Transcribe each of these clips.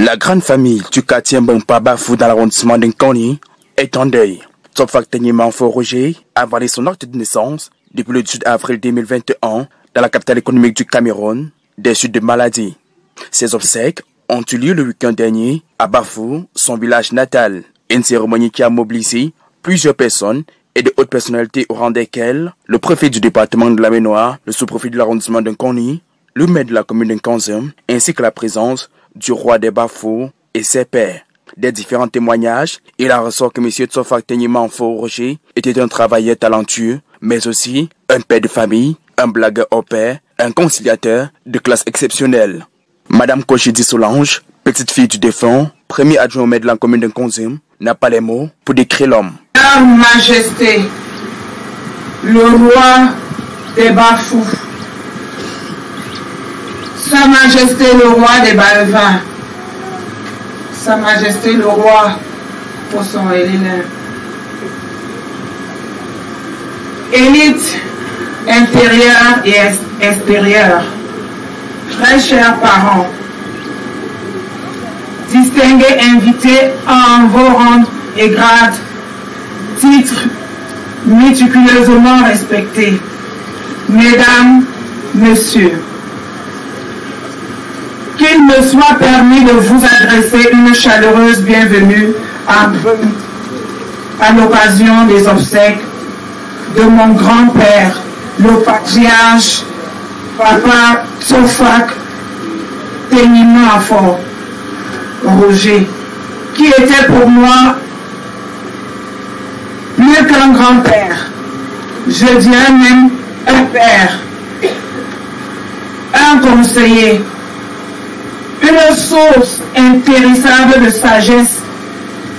La grande famille du quartier Mbompa Bafou dans l'arrondissement d'Nkoni est en deuil. Tsofak Tenyimamfo Roger a validé son acte de naissance depuis le 18 avril 2021 dans la capitale économique du Cameroun, des suites de maladie. Ses obsèques ont eu lieu le week-end dernier à Bafou, son village natal. Une cérémonie qui a mobilisé plusieurs personnes et de hautes personnalités au rang desquelles le préfet du département de la Ménoire, le sous-préfet de l'arrondissement d'Nkoni, le maire de la commune d'Nkanzem, ainsi que la présence du roi des Bafou et ses pairs. Des différents témoignages, il en ressort que M. Tsofak Tenyimamfo Roger était un travailleur talentueux, mais aussi un père de famille, un blagueur au père, un conciliateur de classe exceptionnelle. Madame Kochidi Solange, petite fille du défunt, premier adjoint au maire de la commune d'Nkanzem, n'a pas les mots pour décrire l'homme. Sa Majesté, le roi des Bafou, Sa Majesté le roi des Balvins, Sa Majesté le roi Poisson et Lélin, élite intérieure et extérieure, très chers parents, distingués invités en vos rangs et grades, titres méticuleusement respectés, mesdames, messieurs, qu'il me soit permis de vous adresser une chaleureuse bienvenue à l'occasion des obsèques de mon grand-père, le patriarche Papa Tsofak Tenyimamfo Roger, qui était pour moi mieux qu'un grand-père, je dirais même un père, un conseiller, une source impérissable de sagesse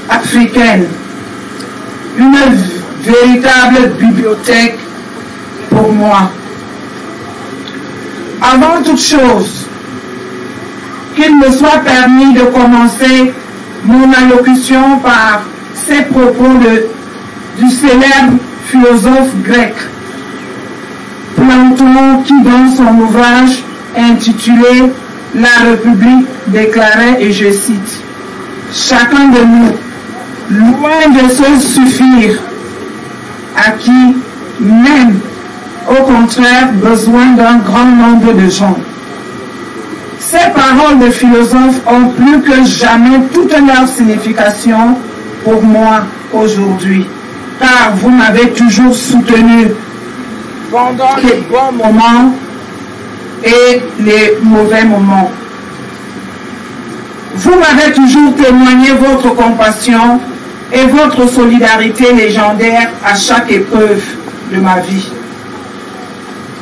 africaine, une véritable bibliothèque pour moi. Avant toute chose, qu'il me soit permis de commencer mon allocution par ces propos du célèbre philosophe grec Platon, qui dans son ouvrage intitulé La République déclarait, et je cite, « Chacun de nous, loin de se suffire, à qui même, au contraire, besoin d'un grand nombre de gens. » Ces paroles de philosophe ont plus que jamais toute leur signification pour moi aujourd'hui, car vous m'avez toujours soutenu pendant les bons moments et les mauvais moments. Vous m'avez toujours témoigné votre compassion et votre solidarité légendaire à chaque épreuve de ma vie.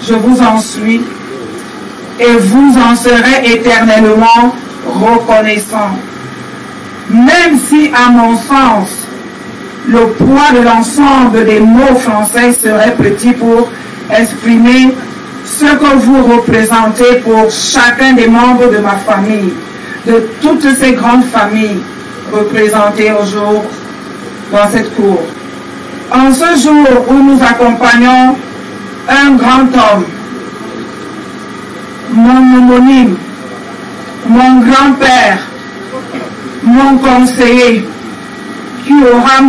Je vous en suis et vous en serez éternellement reconnaissant. Même si, à mon sens, le poids de l'ensemble des mots français serait petit pour exprimer ce que vous représentez pour chacun des membres de ma famille, de toutes ces grandes familles représentées aujourd'hui dans cette cour. En ce jour où nous accompagnons un grand homme, mon homonyme, mon grand-père, mon conseiller, qui aura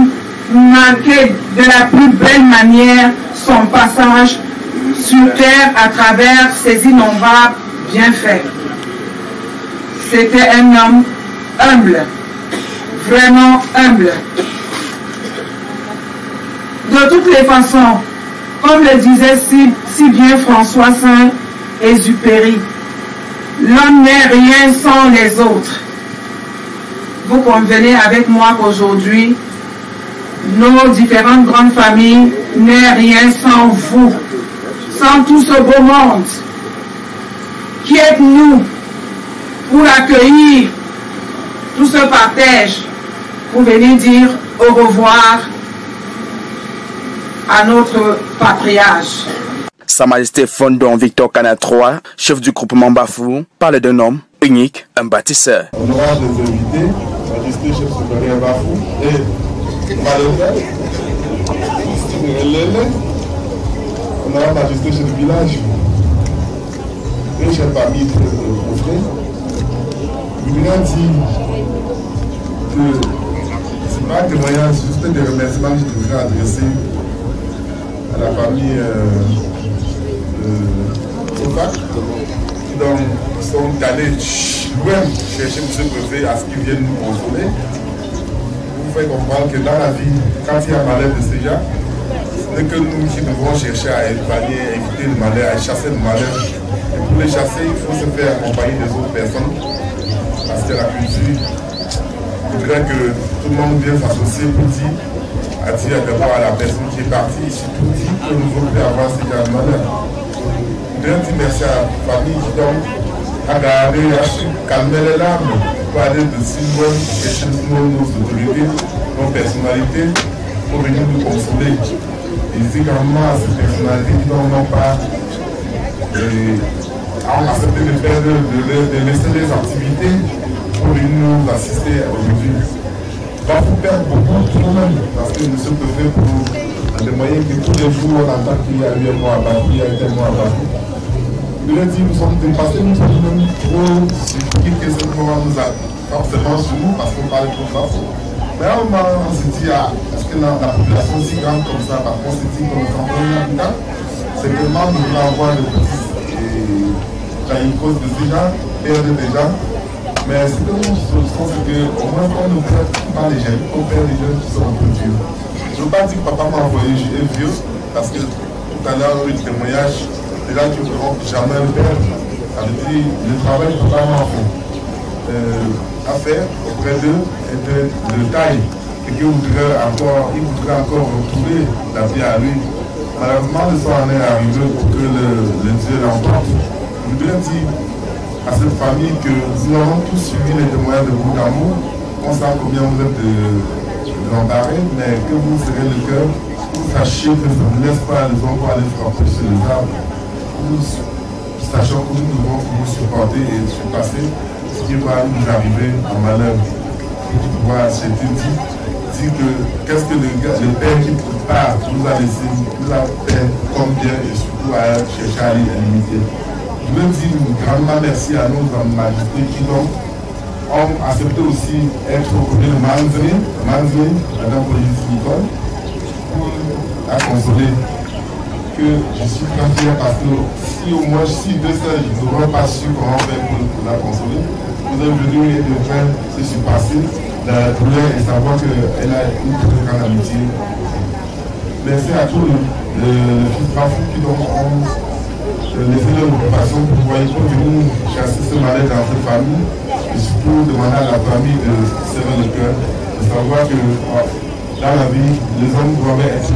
marqué de la plus belle manière son passage sur terre à travers ses innombrables bienfaits. C'était un homme humble, vraiment humble. De toutes les façons, comme le disait si bien François Saint-Exupéry, l'homme n'est rien sans les autres. Vous convenez avec moi qu'aujourd'hui, nos différentes grandes familles n'est rien sans vous, sans tout ce beau monde. Qui êtes-nous pour accueillir tout ce partage, pour venir dire au revoir à notre patriarche. Sa Majesté Fondon Victor Kana III, chef du groupement Bafou, parle d'un homme unique, un bâtisseur. Honorable des invités, Majesté chef supérieur Bafou et Malheureux, honorable Majesté chef du village, et chers familles, frères, voudrais dire que c'est pas un témoignage, juste des remerciements que je voudrais adresser à la famille Sofac, qui donc sont allés loin chercher M. Préfet à ce qu'ils viennent nous consoler. Vous faites comprendre que dans la vie, quand il y a malheur de ce genre, ce n'est que nous qui devons chercher à épargner, éviter le malheur, à chasser le malheur. Et pour les chasser, il faut se faire accompagner des autres personnes. Parce que la culture voudrait que tout le monde vienne s'associer pour dire d'abord à la personne qui est partie ici pour dire que nous ne voulons plus avoir ce genre de malheur. Je voudrais dire merci à la famille qui donc a gardé, a su calmer les larmes pour aller de si loin chercher nos autorités, nos personnalités pour venir nous consoler. Et c'est également à ces personnalités qui n'ont pas accepté de laisser les activités pour venir nous assister aujourd'hui. Bafou perd beaucoup tout de même, parce que M. Préfet, pour des moyens que tous les jours on entend qu'il y a eu un mois à Bafou, il y a eu un mois à Bafou. Je voulais dire, nous sommes dépassés, nous sommes même trop surpris que ce moment nous a forcément sur nous, parce qu'on parle trop Bafou. Mais à un moment, on se dit, est-ce que la population si grande comme ça, par contre, c'est dit comme 100 000 habitants, c'est que nous voulons avoir le petit. Quand il cause de ces gens, perdre des gens. Mais ce que nous souhaitons, c'est qu'au moins on ne perd pas les jeunes, on perd les jeunes qui sont un peu vieux. Je ne veux pas dire que papa m'a envoyé vieux, parce que tout à l'heure, il y a eu le témoignage des gens qui ne pourront jamais le perdre. Ça veut dire le travail que papa m'a fait à faire auprès d'eux est de taille. Et qu'il voudrait encore retrouver la vie à lui. Malheureusement, le soir en est arrivé pour que le Dieu l'emporte. Je voudrais dire à cette famille que nous avons tous suivi les témoignages de vous d'amour. On sait combien vous êtes de l'embarrer, mais que vous serrez le cœur, que vous sachiez que ça ne laisse pas les hommes pour aller frapper sur les arbres. Nous sachons que nous devons vous supporter et surpasser ce qui va nous arriver en malheur. Voilà, c'est dit que qu'est-ce que le Père qui part nous a laissé, nous a fait comme bien et surtout à chercher à limiter. Je veux dire grandement merci à nos majestés qui ont accepté aussi être au côté de Manzé, Madame Police Nicole, pour la consoler. Que je suis très fier parce que si au moins si deux seuls n'auront pas su comment faire pour la consoler, nous avons venu et devrait se surpasser la douleur et savoir qu'elle a une très grande amitié. Merci à tous les fils Bafou qui ont laissé leur occupation pour pouvoir venir chasser ce mal-être dans cette famille et surtout demander à la famille de serrer le cœur, de savoir que dans la vie, les hommes doivent être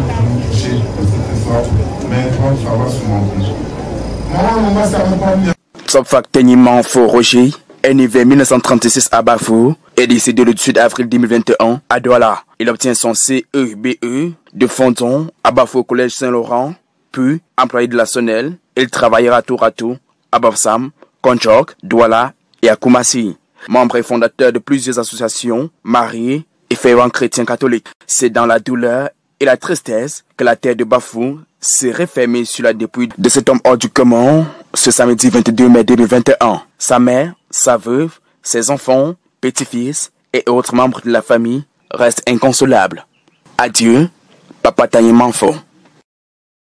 touchés de cette sorte, mais ça va surmonter. Maman, ça va pas bien. Tsopfak Tenyima Fo Roger est né vers 1936 à Bafou et décédé le 18 avril 2021 à Douala. Il obtient son CEBE de Fondon à Bafou au collège Saint-Laurent, puis employé de la Sonnelle. Il travaillera tour à tour à Bafsam, Konchok, Douala et à Koumassi. Membre et fondateur de plusieurs associations, marié et fervent chrétien catholique. C'est dans la douleur et la tristesse que la terre de Bafou s'est refermée sur la dépouille de cet homme hors du commun ce samedi 22 mai 2021. Sa mère, sa veuve, ses enfants, petits-fils et autres membres de la famille restent inconsolables. Adieu, Papa Tenyima Fo.